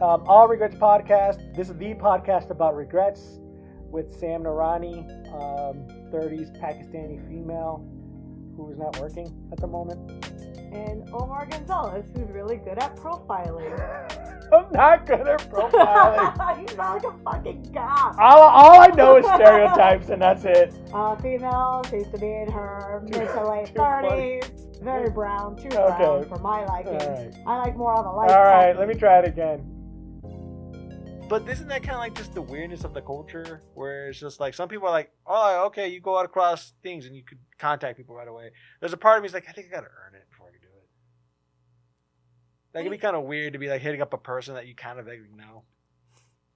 All Regrets podcast. This is the podcast about regrets with Sam Narani, 30s Pakistani female who is not working at the moment. And Omar Gonzalez, who's really good at profiling. I'm not good at profiling. You sound like a fucking god. All I know is stereotypes, and that's it. Female seems to be in her mid to late 30s. Very brown, too brown for my liking. Right. I like more on the light. All right, let me try it again. But isn't that kind of like just the weirdness of the culture, where it's just like some people are like, oh, okay, you go out across things and you could contact people right away. There's a part of me that's like, I think I gotta earn it before I can do it. That can be kind of weird to be like hitting up a person that you kind of vaguely know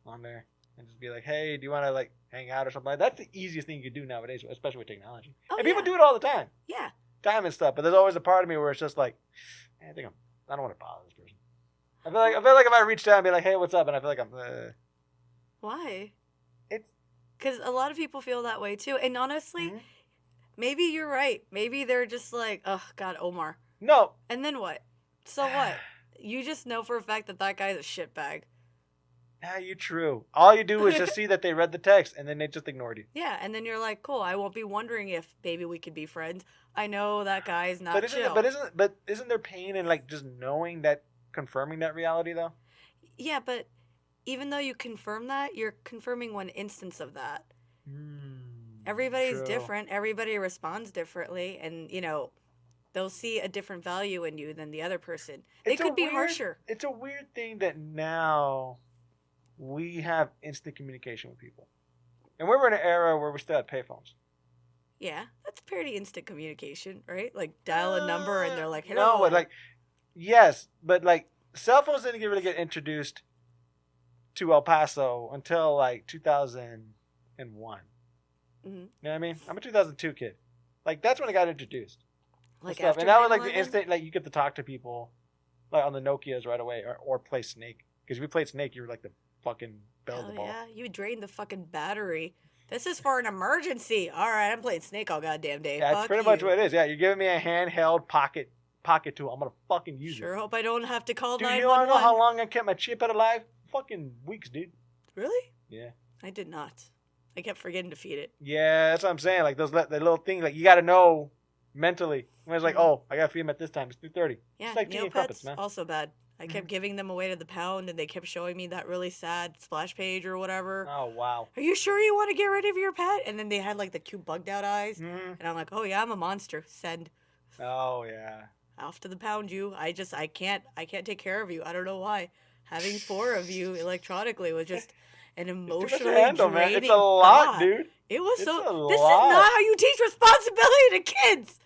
on there and just be like, hey, do you want to like hang out or something like that? That's the easiest thing you can do nowadays, especially with technology. Oh, and people do it all the time. Yeah. Time and stuff. But there's always a part of me where it's just like, hey, I don't want to bother this person. I feel like if I reached out and be like, hey, what's up? And I feel like I'm... Why? It's... Because a lot of people feel that way, too. And honestly, maybe you're right. Maybe they're just like, oh, God, Omar. No. And then what? So what? You just know for a fact that guy's a shitbag. Yeah, you're true. All you do is just see that they read the text, and then they just ignored you. Yeah, and then you're like, cool, I won't be wondering if maybe we could be friends. I know that guy's not chill. But isn't there pain in, like, just knowing that, confirming that reality, though? Yeah, but even though you confirm that, you're confirming one instance of that. Everybody's different. Everybody responds differently. And, you know, they'll see a different value in you than the other person. They could be harsher. It's a weird thing that now we have instant communication with people. And we were in an era where we still had payphones. Yeah, that's pretty instant communication, right? Like, dial a number and they're like, hello. No, like, yes, but, like, cell phones didn't really get introduced to El Paso until like 2001. You know what I mean? I'm a 2002 kid. Like that's when it got introduced. Like stuff. And that was like the instant, like you get to talk to people, like on the Nokias right away, or play Snake. Because if you played Snake, you were like the fucking belle of the ball. Yeah, you drained the fucking battery. This is for an emergency. All right, I'm playing Snake all goddamn day. Yeah, that's pretty much what it is. Yeah, you're giving me a handheld pocket tool. I'm gonna fucking use it. Sure hope I don't have to call 911. Dude, you wanna know how long I kept my chip alive? Fucking weeks, dude. Really? Yeah. I did not. I kept forgetting to feed it. Yeah, that's what I'm saying. Like the little thing, like you got to know mentally. When it's like, oh, I got to feed them at this time. It's 3:30. Yeah, it's like Neopets, man. Also bad. I kept giving them away to the pound, and they kept showing me that really sad splash page or whatever. Oh, wow. Are you sure you want to get rid of your pet? And then they had like the cute bugged out eyes, and I'm like, oh yeah, I'm a monster. Send. Oh yeah. Off to the pound, you. I can't take care of you. I don't know why. Having 4 of you electronically was just an emotionally draining. It's a lot, dude. It was This is not how you teach responsibility to kids.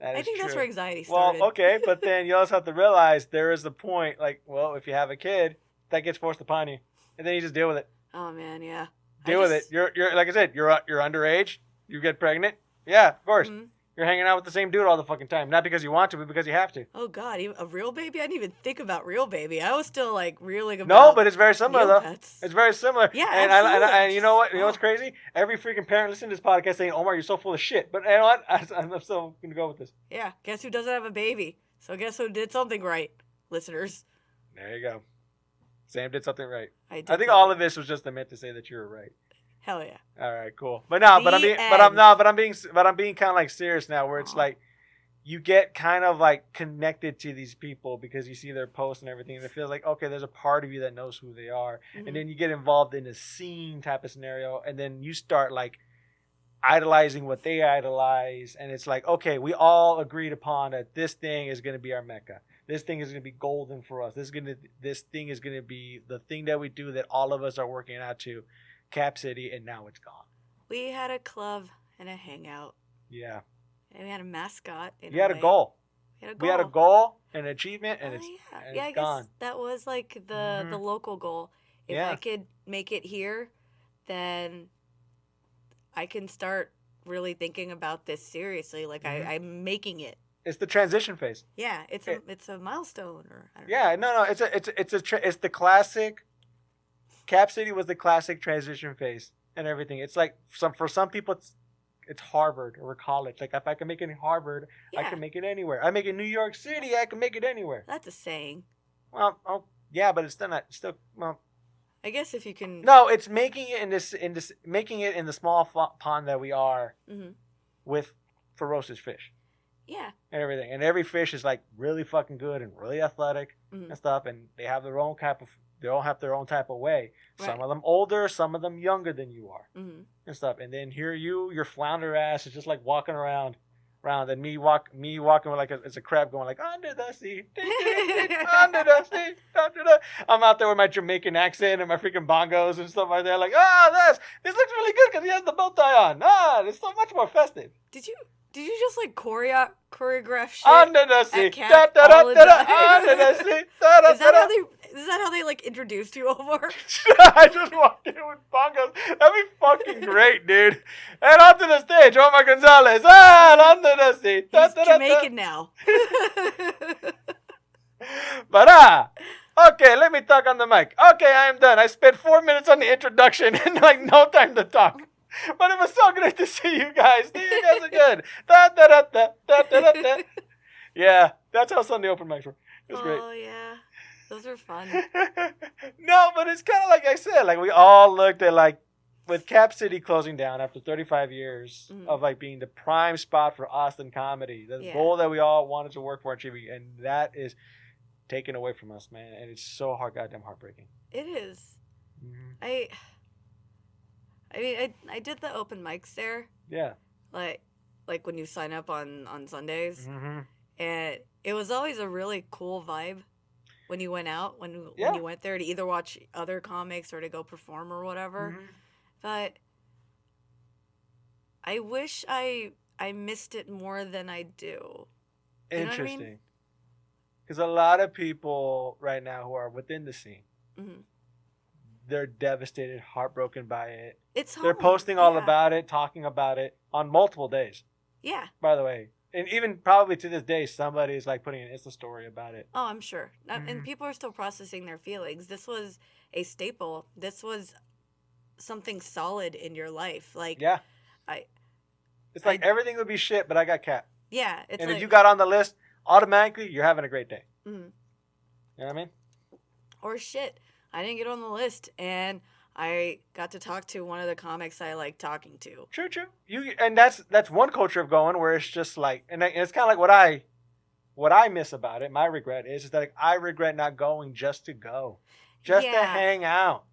I think that's where anxiety started. Well, okay, but then you also have to realize there is a point. Like, well, if you have a kid, that gets forced upon you, and then you just deal with it. Oh man, yeah. Deal with it. You're like I said, you're underage. You get pregnant. Yeah, of course. Mm-hmm. You're hanging out with the same dude all the fucking time. Not because you want to, but because you have to. Oh, God. A real baby? I didn't even think about real baby. I was still, like, reeling about No, but it's very similar, though. Pets. It's very similar. Yeah, and absolutely. And you know what? You know what's crazy? Every freaking parent listening to this podcast saying, Omar, you're so full of shit. But you know what? I'm still going to go with this. Yeah. Guess who doesn't have a baby? So guess who did something right, listeners? There you go. Sam did something right. I think all of this was just meant to say that you were right. Hell yeah. All right, cool. But I'm being kind of like serious now, where it's like you get kind of like connected to these people because you see their posts and everything, and it feels like, okay, there's a part of you that knows who they are, and then you get involved in a scene type of scenario, and then you start like idolizing what they idolize, and it's like, okay, we all agreed upon that this thing is going to be our Mecca. This thing is going to be golden for us. This thing is going to be the thing that we do that all of us are working out to. Cap City, and now it's gone. We had a club and a hangout. Yeah. And we had a mascot. We had a goal. We had a goal, an achievement, and it's I gone. Guess that was like the local goal. If I could make it here, then I can start really thinking about this seriously. Like I'm making it. It's the transition phase. Yeah, it's a milestone, or I don't know. Yeah, it's the classic. Cap City was the classic transition phase and everything. It's like for some people it's Harvard or college. Like if I can make it in Harvard, I can make it anywhere. I make it in New York City, I can make it anywhere. That's a saying. Well, Yeah, but it's still not. Still, well, I guess if you can. no, it's making it making it in the small pond that we are with ferocious fish. Yeah. And everything, and every fish is like really fucking good and really athletic and stuff, and they have their own they all have their own type of way. Right. Some of them older, some of them younger than you are, and stuff. And then here your flounder ass is just like walking around, and me walking with like it's a crab going like under the sea, under the sea, under the. I'm out there with my Jamaican accent and my freaking bongos and stuff like that. Like, this looks really good because he has the bow tie on. It's so much more festive. Did you just like choreograph shit under the sea? Under the sea. Is that how they like introduced you over? I just walked in with bongos. That'd be fucking great, dude. And onto the stage, Omar Gonzalez. Under the sea. He's Jamaican now. But okay, let me talk on the mic. Okay, I am done. I spent 4 minutes on the introduction and like no time to talk. But it was so great to see you guys. You guys are good. Yeah, that's how Sunday open mics were. It was great. Oh, yeah. Those are fun. No, but it's kind of like I said. Like, we all looked at, like, with Cap City closing down after 35 years of, like, being the prime spot for Austin comedy. The goal that we all wanted to work for achieving. And that is taken away from us, man. And it's so goddamn heartbreaking. It is. I mean, I did the open mics there. Yeah. Like when you sign up on Sundays. And it was always a really cool vibe when you went out, when you went there to either watch other comics or to go perform or whatever. But I wish I missed it more than I do. Interesting. Because a lot of people right now who are within the scene, they're devastated, heartbroken by it. They're posting all about it, talking about it on multiple days. Yeah. By the way. And even probably to this day, somebody is like putting an Insta story about it. Oh, I'm sure. And people are still processing their feelings. This was a staple. This was something solid in your life. Like, yeah. It's like everything would be shit, but I got Cap. Yeah. And if you got on the list, automatically you're having a great day. You know what I mean? Or shit. I didn't get on the list, and I got to talk to one of the comics I like talking to. True. And that's one culture of going where it's just like, and it's kind of like what I miss about it. My regret is that I regret not going just to go, just to hang out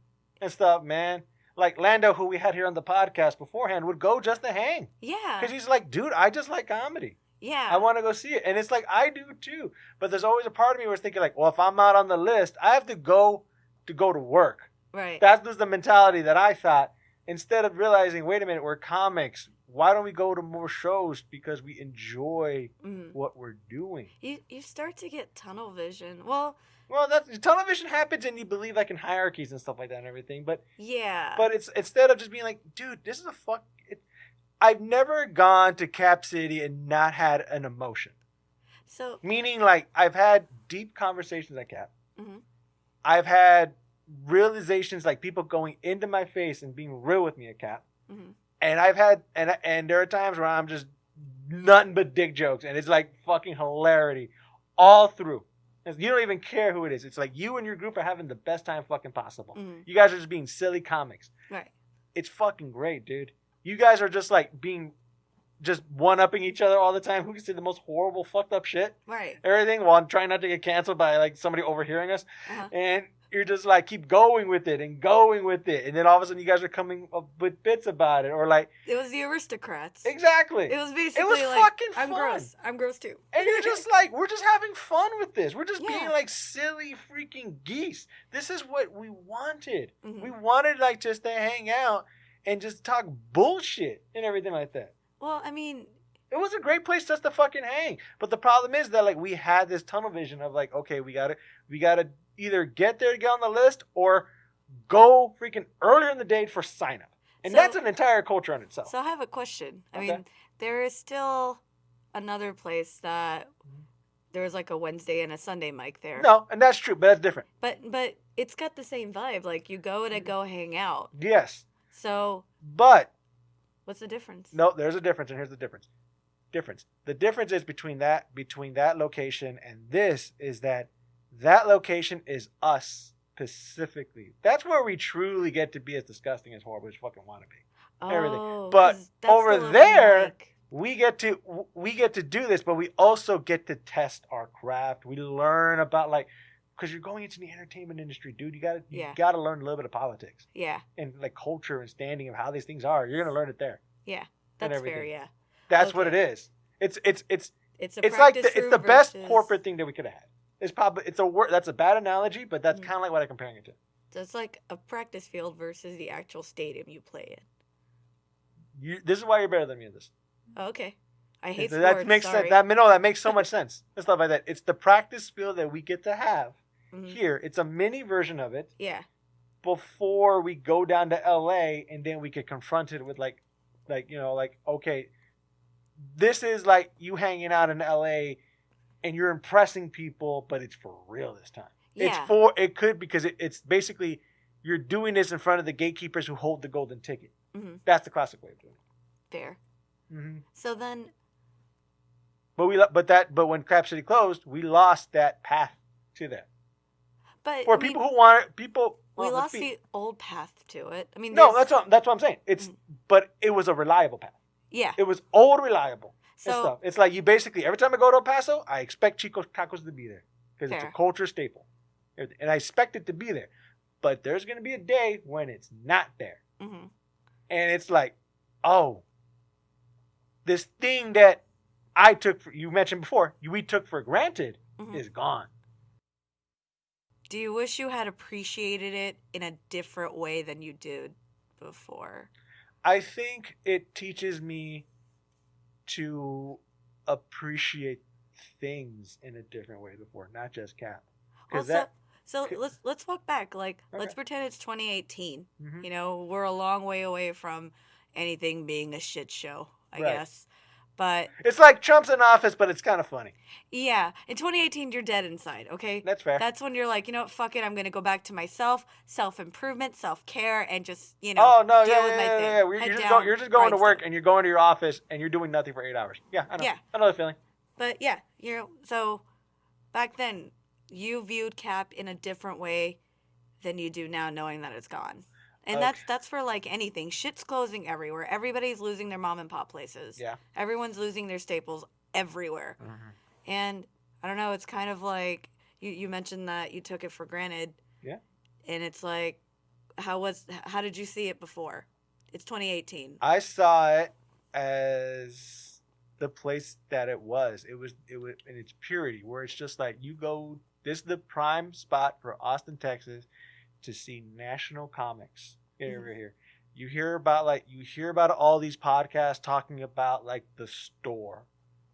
and stuff, man. Like Lando, who we had here on the podcast beforehand, would go just to hang. Yeah. Because he's like, dude, I just like comedy. Yeah. I want to go see it. And it's like, I do too. But there's always a part of me where it's thinking like, well, if I'm not on the list, I have to go to work. Right. That was the mentality that I thought. Instead of realizing, wait a minute, we're comics. Why don't we go to more shows because we enjoy what we're doing? You start to get tunnel vision. Well, that tunnel vision happens, and you believe like in hierarchies and stuff like that and everything. But but it's instead of just being like, dude, this is I've never gone to Cap City and not had an emotion. So meaning like I've had deep conversations at Cap. I've had realizations like people going into my face and being real with me at Cap. And I've had and there are times where I'm just nothing but dick jokes, and it's like fucking hilarity all through. You don't even care who it is. It's like you and your group are having the best time fucking possible. You guys are just being silly comics. Right. It's fucking great, dude. You guys are just like just one-upping each other all the time. Who can say the most horrible, fucked up shit? Right. Everything while trying not to get canceled by like somebody overhearing us. And you're just like keep going with it. And then all of a sudden you guys are coming up with bits about it. Or like it was the aristocrats. Exactly. It was basically like fucking fun. I'm gross too. And you're just like, we're just having fun with this. We're just being like silly freaking geese. This is what we wanted. We wanted like just to hang out and just talk bullshit and everything like that. Well, I mean, it was a great place just to fucking hang. But the problem is that like we had this tunnel vision of like, okay, we gotta either get there to get on the list or go freaking earlier in the day for sign up. And that's an entire culture in itself. So I have a question. I mean, there is still another place that there's like a Wednesday and a Sunday mic there. No, and that's true, but that's different. But it's got the same vibe. Like you go to go hang out. Yes. So. But. What's the difference? No, there's a difference, and here's the difference. The difference is between that location and this is that that location is us specifically. That's where we truly get to be as disgusting as horrible as fucking want to be. Everything. But over there, we get to do this, but we also get to test our craft. We learn about like, because you're going into the entertainment industry, dude. You gotta learn a little bit of politics. Yeah. And like culture and standing of how these things are. You're gonna learn it there. Yeah, that's fair. Yeah. That's what it is. It's like it's the best corporate thing that we could have had. It's a word that's a bad analogy, but that's kind of like what I'm comparing it to. That's like a practice field versus the actual stadium you play in. This is why you're better than me in this. Oh, okay. I hate sports. That makes sense. That makes so much sense. And stuff like that. It's the practice field that we get to have here. It's a mini version of it. Yeah. Before we go down to LA, and then we get confronted with like okay, this is like you hanging out in LA, and you're impressing people, but it's for real this time. Yeah. It's basically you're doing this in front of the gatekeepers who hold the golden ticket. Mm-hmm. That's the classic way of doing it. Fair. Mm-hmm. So then. But when Crap City closed, we lost that path to that. But for people who want it, we lost the old path to it. I mean, no, that's what I'm saying. But it was a reliable path. Yeah, it was old, reliable. So and stuff. It's like you basically every time I go to El Paso, I expect Chico's Tacos to be there because it's a culture staple, and I expect it to be there. But there's going to be a day when it's not there, and it's like, oh, this thing that you mentioned before, we took for granted is gone. Do you wish you had appreciated it in a different way than you did before? I think it teaches me to appreciate things in a different way before, not just Cap. So let's walk back. Like, let's pretend it's 2018. Mm-hmm. You know, we're a long way away from anything being a shit show, I guess. But it's like Trump's in office, but it's kind of funny. Yeah. In 2018, you're dead inside, okay? That's fair. That's when you're like, you know what, fuck it, I'm going to go back to myself, self-improvement, self-care, and just, deal with my thing. You're just going to work, and you're going to your office, and you're doing nothing for 8 hours. Yeah, I know. Yeah. I know the feeling. But, yeah, so back then, you viewed Cap in a different way than you do now, knowing that it's gone. And that's for like anything. Shit's closing everywhere. Everybody's losing their mom and pop places. Yeah. Everyone's losing their staples everywhere. Mm-hmm. And I don't know, it's kind of like you mentioned that you took it for granted. Yeah. And it's like how did you see it before? It's 2018. I saw it as the place that it was. It was in its purity, where it's just like this is the prime spot for Austin, Texas, to see national comics over here. You hear about all these podcasts talking about like the store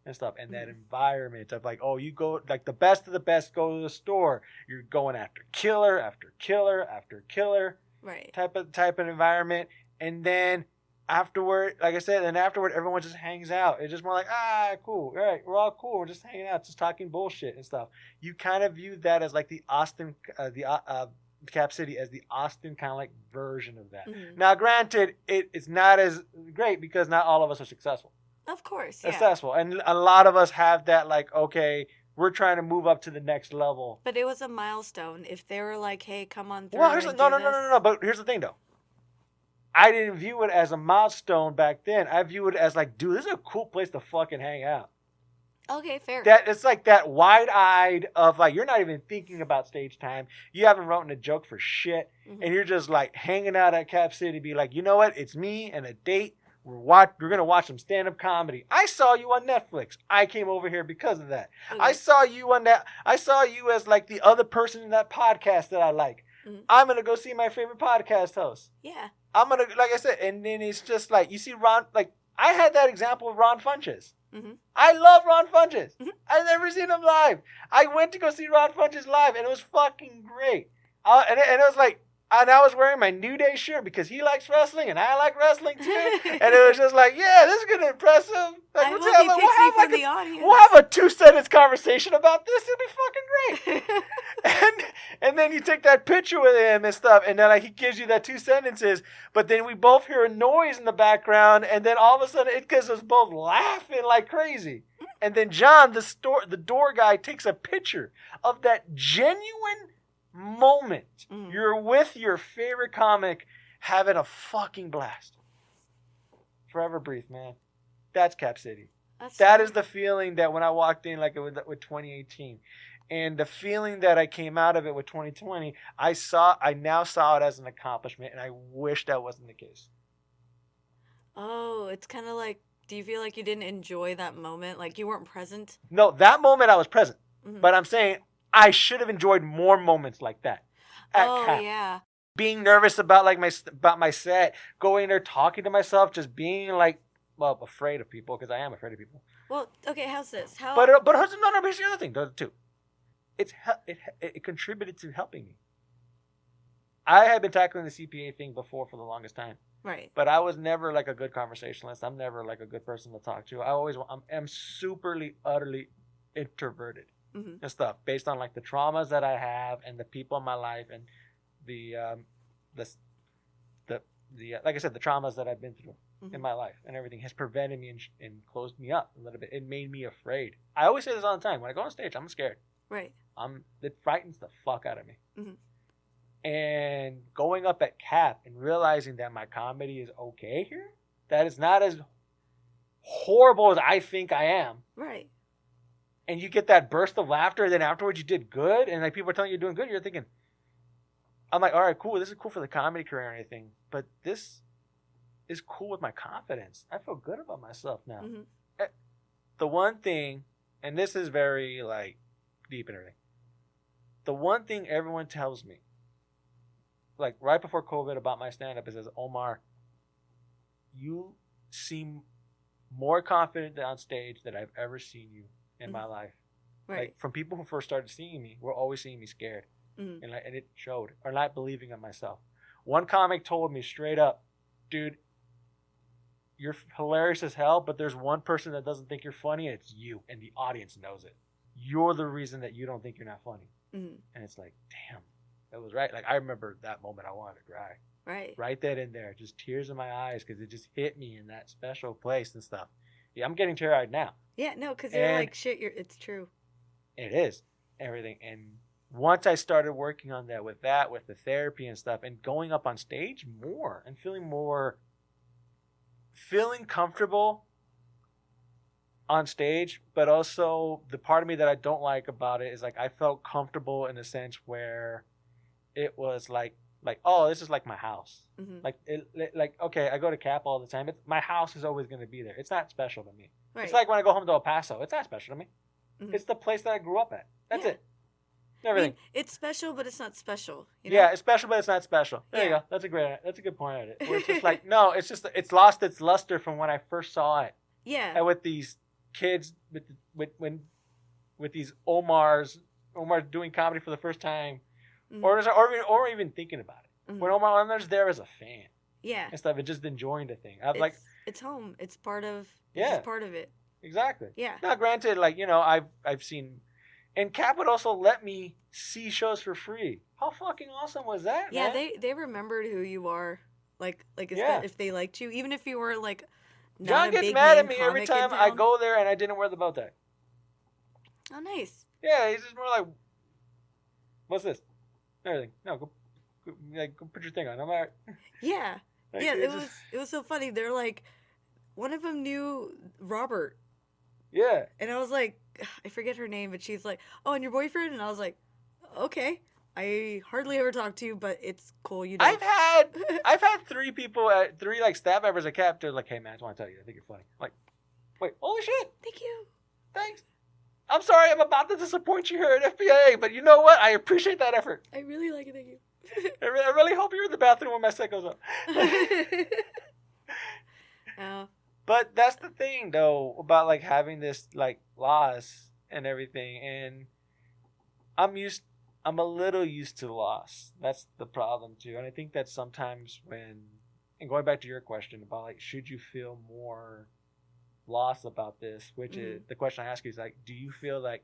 and stuff, and that environment of like, oh, you go like the best of the best go to the store. You're going after killer after killer after killer, right? Type of environment, and then afterward, like I said, everyone just hangs out. It's just more like, cool, all right, we're all cool, we're just hanging out, just talking bullshit and stuff. You kind of view that as like the Austin, Cap City as the Austin kind of like version of that. Mm-hmm. Now, granted, it's not as great because not all of us are successful. Of course, successful, and a lot of us have that like, okay, we're trying to move up to the next level. But it was a milestone. If they were like, hey, come on through. Well, no. But here's the thing, though. I didn't view it as a milestone back then. I view it as like, dude, this is a cool place to fucking hang out. Okay, fair. That it's like that wide-eyed of like you're not even thinking about stage time. You haven't written a joke for shit, and you're just like hanging out at Cap City. Be like, you know what? It's me and a date. We're gonna watch some stand-up comedy. I saw you on Netflix. I came over here because of that. Okay. I saw you on that. I saw you as like the other person in that podcast that I like. Mm-hmm. I'm gonna go see my favorite podcast host. Yeah. I'm gonna, like I said, and then it's just like you see Ron. Like I had that example of Ron Funches. Mm-hmm. I love Ron Funches. Mm-hmm. I've never seen him live. I went to go see Ron Funches live, and it was fucking great. And it was like, and I was wearing my New Day shirt because he likes wrestling, and I like wrestling too. And it was just like, yeah, this is gonna impress him. Like, I hope he picks me from the audience. We'll have a 2-sentence conversation about this. It'll be fucking great. and then you take that picture with him and stuff, and then like he gives you that 2 sentences, but then we both hear a noise in the background, and then all of a sudden it gets us both laughing like crazy. And then John, the door guy, takes a picture of that genuine moment. You're with your favorite comic having a fucking blast. Forever Breathe, man. That's Cap City. That is the feeling that when I walked in, like with 2018. And the feeling that I came out of it with 2020, I now saw it as an accomplishment, and I wish that wasn't the case. Oh, it's kind of like, do you feel like you didn't enjoy that moment? Like you weren't present? No, that moment I was present. Mm-hmm. But I'm saying I should have enjoyed more moments like that at Cap. Yeah. Being nervous about my set, going there talking to myself, just being like, well, afraid of people, because I am afraid of people. Well, okay, how's this? But here's the other thing. There's two. It contributed to helping me. I had been tackling the CPA thing before for the longest time. Right. But I was never like a good conversationalist. I'm never like a good person to talk to. I'm superly, utterly introverted and stuff based on like the traumas that I have and the people in my life and the like I said, the traumas that I've been through in my life and everything has prevented me and closed me up a little bit. It made me afraid. I always say this all the time. When I go on stage, I'm scared. Right. It frightens the fuck out of me. And going up at Cap and realizing that my comedy is okay here, that it's not as horrible as I think I am. Right. And you get that burst of laughter, then afterwards you did good, and like people are telling you you're doing good, you're thinking, I'm like, all right, cool, this is cool for the comedy career and everything, but this is cool with my confidence. I feel good about myself now. The one thing, and this is very like deep and everything, the one thing everyone tells me, like right before COVID about my stand-up, is, Omar, you seem more confident on stage than I've ever seen you in my life. Right. Like from people who first started seeing me, were always seeing me scared, and it showed, or not believing in myself. One comic told me straight up, dude, you're hilarious as hell, but there's one person that doesn't think you're funny, and it's you, and the audience knows it. You're the reason that you don't think you're not funny. And it's like, damn. That was right. Like, I remember that moment I wanted to cry. Right. Right then and there. Just tears in my eyes because it just hit me in that special place and stuff. Yeah, I'm getting teary-eyed now. Yeah, no, because you're like, shit, it's true. It is. Everything. And once I started working on that, with the therapy and stuff, and going up on stage more and feeling comfortable on stage, but also the part of me that I don't like about it is like I felt comfortable in a sense where it was like, oh, this is like my house. Like okay, I go to Cap all the time. My house is always going to be there. It's not special to me. Right. It's like when I go home to El Paso. It's not special to me. It's the place that I grew up at. That's it. Everything. I mean, it's special, but it's not special. You know? Yeah, it's special, but it's not special. There you go. That's a good point at it. Where it's just like, no, it's lost its luster from when I first saw it. Yeah. And with these kids, with these Omar doing comedy for the first time. Or even thinking about it. When Omar's there as a fan. Yeah. And stuff, and just enjoying the thing. It's home. It's part of just part of it. Exactly. Yeah. Now granted, like, you know, I've seen, and Cap would also let me see shows for free. How fucking awesome was that, man? Yeah, they remembered who you are. Like if they liked you, even if you were like not John a gets big mad at name me every time I go there and I didn't wear the bow tie. Oh, nice. Yeah, he's just more like, what's this? Everything. No, go put your thing on. I'm all right. Yeah. Like, yeah, it was so funny. They're like, one of them knew Robert. Yeah. And I was like, I forget her name, but she's like, oh, and your boyfriend? And I was like, okay. I hardly ever talk to you, but it's cool. You know. I've had three like staff members at Cap. They're like, hey man, I just want to tell you, I think you're funny. I'm like, wait, holy shit. Thank you. Thanks. I'm sorry, I'm about to disappoint you here at FBA, but you know what? I appreciate that effort. I really like it. Thank you. I really hope you're in the bathroom when my set goes up. But that's the thing, though, about like having this like loss and everything, and I'm a little used to loss. That's the problem too, and I think that sometimes and going back to your question about like, should you feel more loss about this, which is the question I ask you is like, do you feel like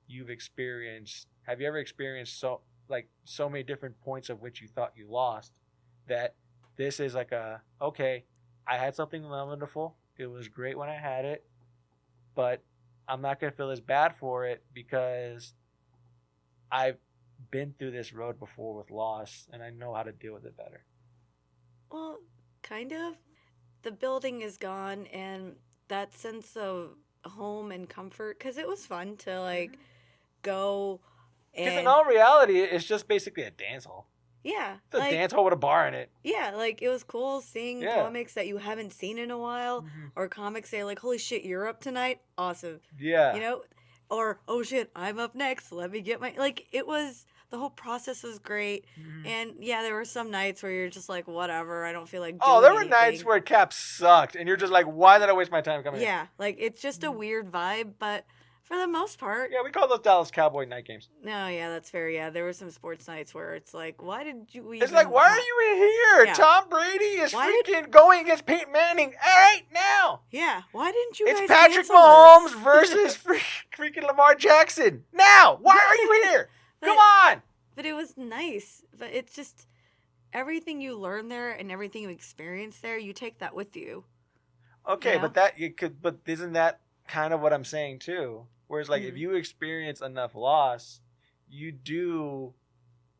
have you ever experienced so many different points of which you thought you lost, that this is like okay, I had something wonderful, it was great when I had it, but I'm not gonna feel as bad for it because I've been through this road before with loss, and I know how to deal with it better. Well, kind of. The building is gone, and that sense of home and comfort, because it was fun to like go Because in and all reality, it's just basically a dance hall. yeah, It's a like dance hall with a bar in it. yeah, like it was cool seeing Yeah. comics that you haven't seen in a while, Mhm. or comics say like, "Holy shit, you're up tonight! Awesome!" Yeah. You know, or "Oh shit, I'm up next. Let me get my like." It was the whole process was great, Mhm. and yeah, there were some nights where you're just like, "Whatever, I don't feel like doing Oh, there were anything." nights where Cap sucked, and you're just like, why did I waste my time coming here? Yeah, like it's just a weird vibe, but for the most part, Yeah, we call those Dallas Cowboy night games. no, yeah, that's fair. Yeah, there were some sports nights where it's like, why did you even? It's like, why are you in here? Yeah. Tom Brady is Why freaking going against Peyton Manning right now. Yeah, why didn't you It's guys Patrick cancel Mahomes this? versus freaking Lamar Jackson. Now, why are you here? Come on. But it was nice. But it's just everything you learn there and everything you experience there, you take that with you. Okay, You know? but that you could, but isn't that kind of what I'm saying too? Whereas, like, if Mhm. you experience enough loss, you do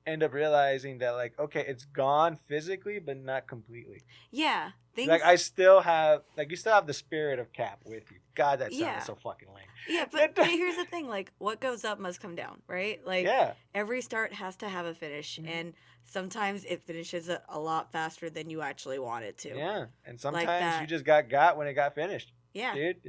end up realizing that, like, okay, it's gone physically, but not completely. Yeah, things. Like, I still have, like, you still have the spirit of Cap with you. God, that Yeah. sounded so fucking lame. Yeah, but here's the thing: like, what goes up must come down, right? Like, Yeah. every start has to have a finish, Mhm. and sometimes it finishes a lot faster than you actually want it to. Yeah, and Like sometimes that. you just got when it got finished. Yeah. Dude,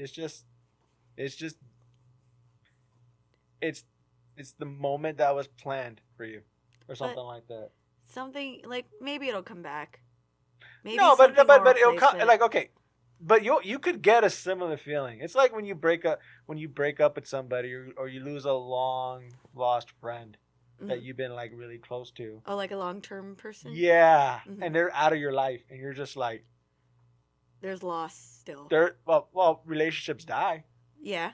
it's the moment that was planned for you, or something like that. Something like maybe it'll come back. Maybe No, but something will it'll replace come it. like, okay, but you could get a similar feeling. It's like when you break up with somebody, or you lose a long lost friend that you've been like really close to. Oh, like a long-term person? Yeah, Mhm. and they're out of your life, and you're just like, There's loss still. well, relationships die. Yeah.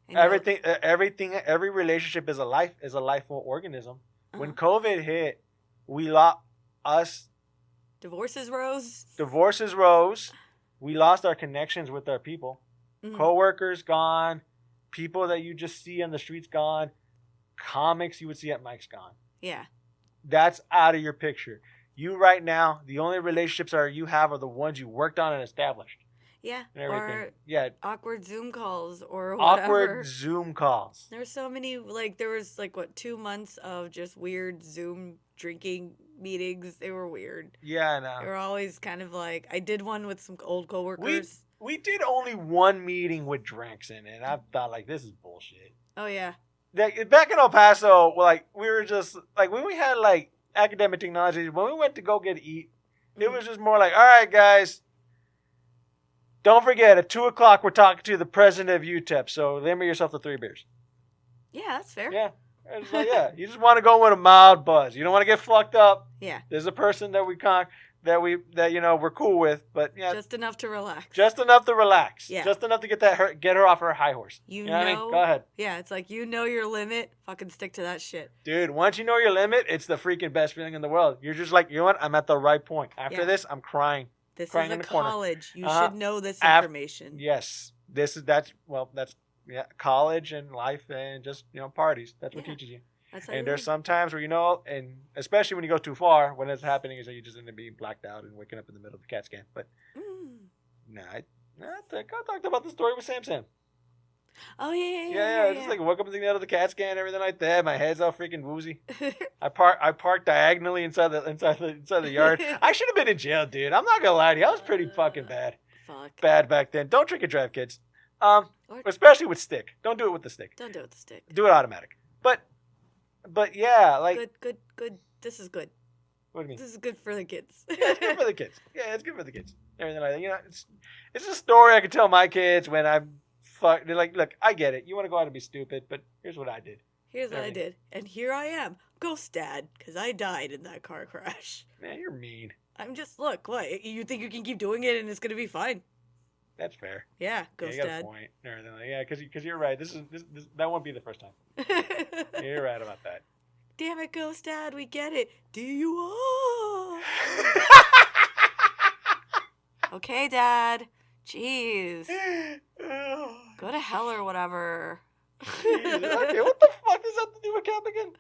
And Every relationship is a lifeful organism. When Uh-huh. COVID hit, we lost us. Divorces rose. Divorces rose. We lost our connections with our people. Mhm. Coworkers gone. People that you just see on the streets gone. Comics you would see at Mike's gone. Yeah. That's out of your picture. You right now, the only relationships you have are the ones you worked on and established. Yeah. And everything. Or Yeah. awkward Zoom calls or whatever. Awkward Zoom calls. There's so many, like, there was, like, 2 months of just weird Zoom drinking meetings. They were weird. Yeah, I know. They were always kind of like, I did one with some old coworkers. We did only one meeting with drinks in it, and I thought, like, this is bullshit. Oh, yeah. Like, back in El Paso, like, we were just, like, when we had, like, academic technology, when we went to go get eat, it was just more like, all right, guys, don't forget, at 2 o'clock, we're talking to the president of UTEP, so limit yourself to 3 beers. Yeah, that's fair. Yeah. It's like, yeah, you just want to go with a mild buzz. You don't want to get fucked up. Yeah. There's a person that we're cool with, but yeah, Just enough to relax. just enough to relax. Yeah. Just enough to get her off her high horse. You know what I mean? know- Go ahead. Yeah, it's like, you know your limit. Fucking stick to that shit. Dude, once you know your limit, it's the freaking best feeling in the world. You're just like, you know what? I'm at the right point. After Yeah. this, I'm crying. This Crying is in a the corner. college. You Uh-huh. should know this Af- information. Yes. That's college and life and just, parties. That's what Yeah. teaches you. That's how And you there's learn. some times where, and especially when you go too far, when it's happening is that you just end up being blacked out and waking up in the middle of the CAT scan. But I talked about the story with Sam. Oh, yeah. Yeah, just like woke up in the middle of the CAT scan and everything like that. My head's all freaking woozy. I parked diagonally inside the yard. I should have been in jail, dude. I'm not gonna lie to you. I was pretty fucking bad. Fuck. Bad back then. Don't drink and drive, kids. Or- Especially with stick. Don't do it with the stick. Don't do it with the stick. Do it automatic. But yeah, like Good. This is good. what do you mean? This is good for the kids. Yeah, it's good for the kids. Yeah, it's good for the kids. Everything like that. It's a story I can tell my kids when I'm fuck. They're like, look, I get it. You want to go out and be stupid, but here's what I did. Here's what I did. And here I am. Ghost Dad. Because I died in that car crash. Man, you're mean. I'm just, look, what? You think you can keep doing it and it's going to be fine? That's fair. Yeah, Yeah, Ghost you got a Dad. point. And everything like, yeah, because you're right. This that won't be the first time. Yeah, you're right about that. Damn it, Ghost Dad. We get it. DUI. Okay, Dad. Jeez. Go to hell or whatever. Jesus. Okay, what the fuck does that have to do with Cap again?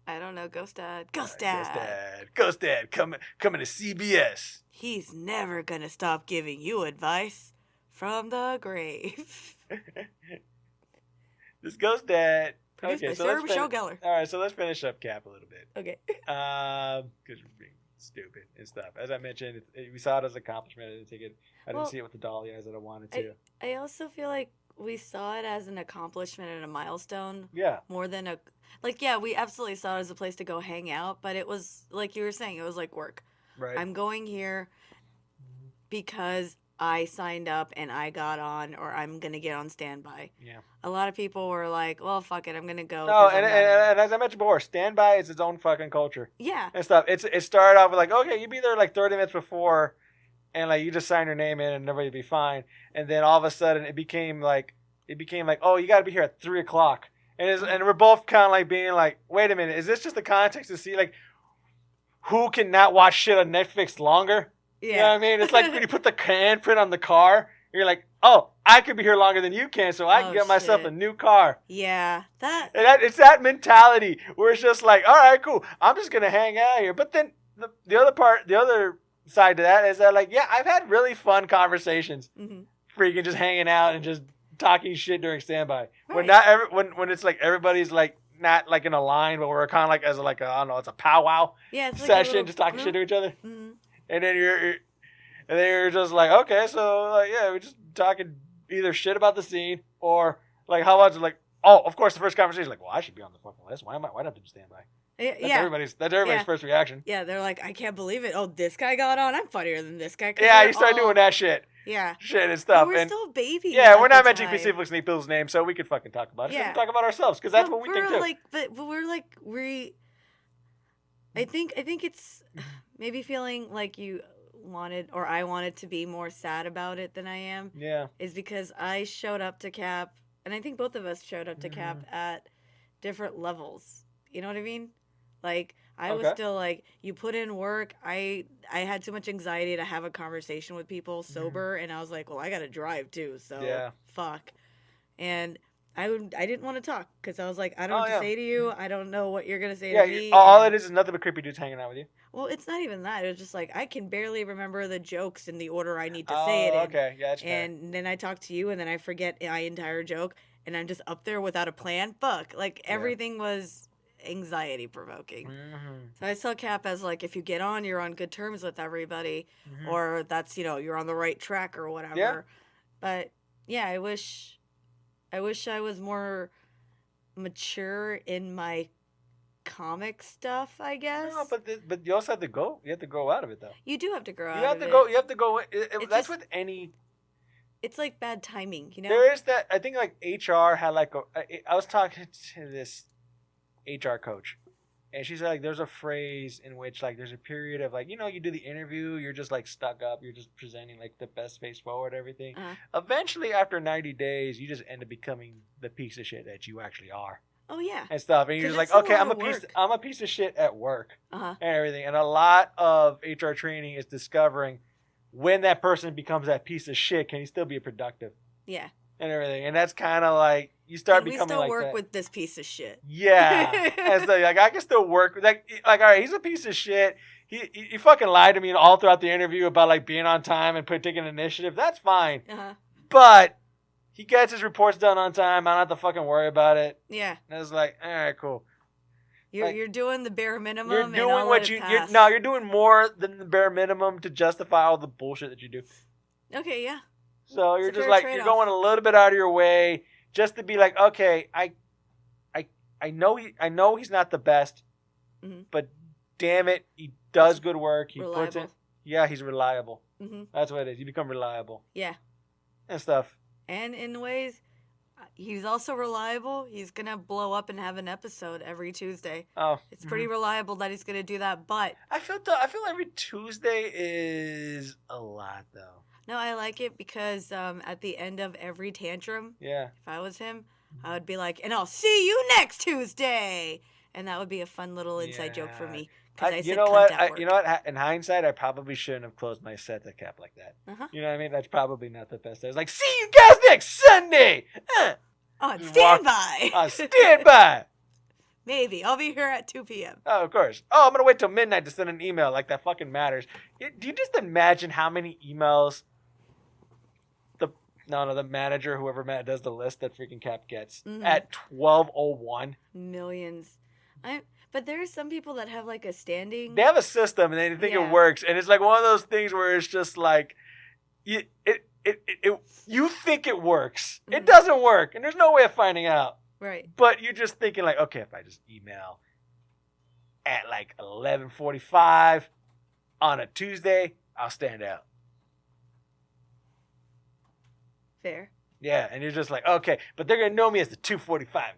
I don't know. Ghost Dad. Ghost Dad coming to CBS. He's never gonna stop giving you advice from the grave. This Ghost Dad. Produced by Sarah Michelle Gellar. All right, so let's finish up Cap a little bit. Okay. Because we're being stupid and stuff. As I mentioned, we saw it as an accomplishment. I didn't see it with the dolly eyes that I wanted to. I also feel like we saw it as an accomplishment and a milestone. Yeah. More than a... Like, yeah, we absolutely saw it as a place to go hang out, but it was, like you were saying, it was like work. Right. I'm going here because I signed up and I got on, or I'm going to get on standby. Yeah. A lot of people were like, well, fuck it, I'm going to go. No, and as I mentioned before, standby is its own fucking culture. Yeah. And stuff. It started off with like, okay, you be there like 30 minutes before, and like you just sign your name in and everybody be fine. And then all of a sudden it became like, oh, you got to be here at 3:00. And we're both kind of like being like, wait a minute, is this just the context to see like who can not watch shit on Netflix longer? Yeah. You know what I mean? It's like when you put the handprint on the car, you're like, oh, I could be here longer than you can, so I can get myself a new car. Yeah. It's that mentality where it's just like, all right, cool, I'm just going to hang out here. But then the other side to that is that like, yeah, I've had really fun conversations, freaking just hanging out and just talking shit during standby. Right. When it's like everybody's like not like in a line, but we're kind of like as like a, I don't know, it's a powwow session, like just talking shit to each other. Mm-hmm. And then you're just like, okay, so like, yeah, we're just talking either shit about the scene or like how much like, oh, of course the first conversation is like, well, I should be on the fucking list. Why do I have to do standby? That's everybody's first reaction. Yeah, they're like, I can't believe it. Oh, this guy got on. I'm funnier than this guy. Yeah, you start doing that shit. Yeah. Shit and stuff. But we're still babies. Yeah, we're not mentioning specific people's names, so we could fucking talk about it. Yeah. We can talk about ourselves, because that's what we think too. I think it's maybe feeling like you wanted, or I wanted to be more sad about it than I am. Yeah. Is because I showed up to Cap, and I think both of us showed up to Cap at different levels. You know what I mean? Like, I was still like, you put in work. I had too much anxiety to have a conversation with people sober, and I was like, well, I got to drive too, so fuck. And I didn't want to talk because I was like, I don't know what to say to you. I don't know what you're going to say to me. All it is nothing but creepy dudes hanging out with you. Well, it's not even that. It was just like, I can barely remember the jokes in the order I need to say it in. Okay, yeah, that's fair. And then I talk to you, and then I forget my entire joke, and I'm just up there without a plan. Fuck. Like, everything was anxiety provoking. So I saw Cap as like, if you get on, you're on good terms with everybody, or that's, you're on the right track or whatever. Yeah. But yeah, I wish I was more mature in my comic stuff, I guess. No, but you also have to go. You have to grow out of it, though. You do have to grow out of it. You have to go. That's with any. It's like bad timing, There is that. I think like HR had like I was talking to this HR coach, and she said like there's a phrase in which like there's a period of like, you do the interview, you're just like stuck up, you're just presenting like the best face forward, everything. Eventually, after 90 days, you just end up becoming the piece of shit that you actually are. Oh yeah. And stuff, and you're just like, okay, I'm a piece of shit at work and everything. And a lot of HR training is discovering when that person becomes that piece of shit, can he still be productive? Yeah. And everything, and that's kind of like you start becoming like that. We still work with this piece of shit. Yeah, and so like I can still work like all right, he's a piece of shit. He fucking lied to me all throughout the interview about like being on time and taking initiative. That's fine, but he gets his reports done on time. I don't have to fucking worry about it. Yeah, and it's like, all right, cool. You're doing the bare minimum. You're doing what you're doing more than the bare minimum to justify all the bullshit that you do. Okay, yeah. So you're just like you're going a little bit out of your way just to be like, okay, I know he's not the best, but damn it, he does good work. He reliable. puts it. Yeah, he's reliable. That's what it is. You become reliable. Yeah. And stuff. And in ways, he's also reliable. He's gonna blow up and have an episode every Tuesday. Oh, it's pretty reliable that he's gonna do that. But I feel every Tuesday is a lot though. No, I like it because at the end of every tantrum, if I was him, I would be like, and I'll see you next Tuesday. And that would be a fun little inside joke for me. You know what? You know what? In hindsight, I probably shouldn't have closed my Santa cap like that. Uh-huh. You know what I mean? That's probably not the best. I was like, see you guys next Sunday. On standby. On standby. Maybe. I'll be here at 2 p.m. Oh, of course. Oh, I'm going to wait till midnight to send an email. Like, that fucking matters. Do you just imagine how many emails the manager, whoever does the list that freaking Cap gets at 12:01? Millions. But there's some people that have, like, a standing... They have a system, and they think it works. And it's like one of those things where it's just like... You think it works. It doesn't work. And there's no way of finding out. Right. But you're just thinking like, okay, if I just email at like 11:45 on a Tuesday, I'll stand out. Fair. Yeah, and you're just like, okay, but they're going to know me as the 2:45 guy.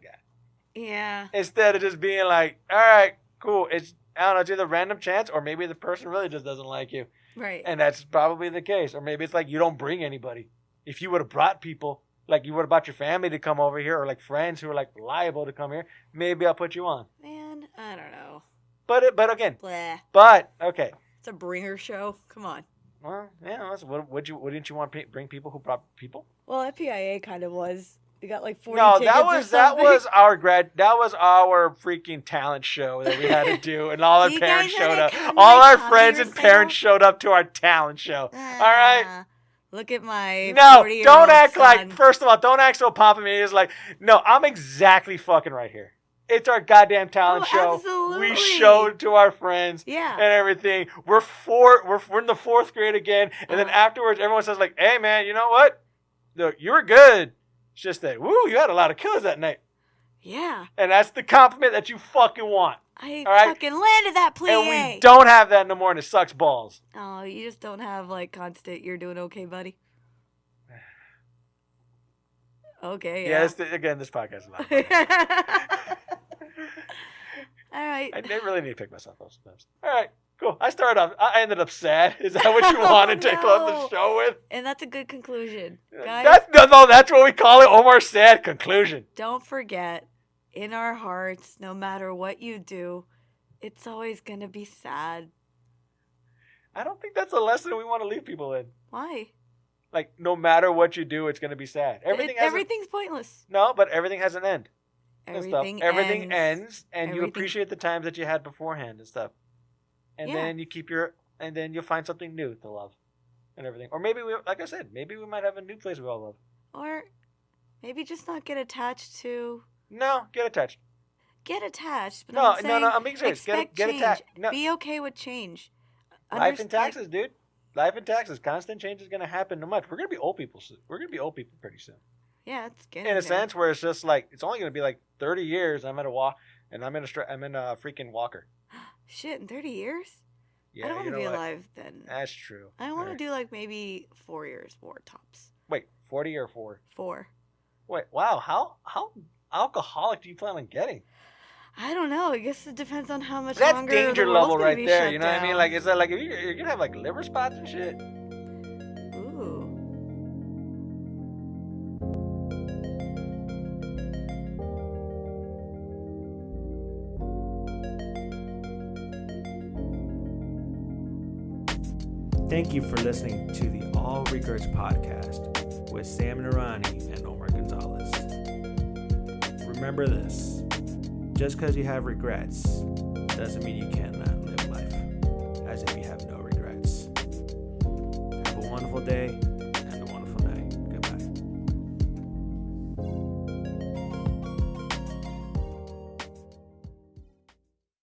Yeah. Instead of just being like, all right, cool. I don't know, it's either random chance or maybe the person really just doesn't like you. Right. And that's probably the case. Or maybe it's like you don't bring anybody. If you would have brought people, like you would have brought your family to come over here or like friends who are like liable to come here, maybe I'll put you on. Man, I don't know. But again. Blah. But, okay. It's a bringer show. Come on. Well, yeah, wouldn't you want to bring people who brought people? Well, FPIA kind of was. We got like 40 No, tickets that was our freaking talent show that we had to do, and all our parents showed up. All our friends and parents showed up to our talent show. All right. Look at my don't act son. Like. First of all, don't act so popping. It's like, no, I'm exactly fucking right here. It's our goddamn talent show. Absolutely. We showed to our friends and everything. We're in the 4th grade again, and then afterwards, everyone says like, "Hey, man, you know what? Look, you were good. It's just that, you had a lot of killers that night." Yeah. And that's the compliment that you fucking want. I fucking landed that plie. And we don't have that no more, and it sucks balls. Oh, you just don't have like constant. You're doing okay, buddy. Okay. Yeah. Again, this podcast is about. All right. I really need to pick myself up sometimes. All right. Cool. I ended up sad. Is that what you wanted to close the show with? And that's a good conclusion. Guys, that's what we call it. Omar's sad conclusion. Don't forget, in our hearts, no matter what you do, it's always going to be sad. I don't think that's a lesson we want to leave people in. Why? Like, no matter what you do, it's going to be sad. Everything's pointless. No, but everything has an end. Everything ends, and you appreciate the times that you had beforehand and stuff. And then and then you'll find something new to love and everything. Or maybe like I said, maybe we might have a new place we all love. Or maybe just not get attached to. No, get attached. Get attached. But no, I'm being serious. Get attached. No. Be okay with change. Life and taxes, dude. Life and taxes. Constant change is going to happen no matter. We're going to be old people soon. We're going to be old people pretty soon. Yeah, it's good. In a sense where it's just like, it's only going to be like 30 years. I'm in a freaking walker. Shit, in 30 years? Yeah, I don't want to be alive then. That's true. I want to do like maybe 4 years more tops. Wait, 40 or 4? 4. Wait, wow. How alcoholic do you plan on getting? I don't know. I guess it depends on how much That's longer danger the level world's right there. You know down. what I mean? Like, is that like if you're gonna have like liver spots and shit? Ooh. Thank you for listening to the All Regerts podcast with Sam Narani and Omar Gonzalez. Remember this. Just because you have regrets doesn't mean you cannot live life as if you have no regrets. Have a wonderful day.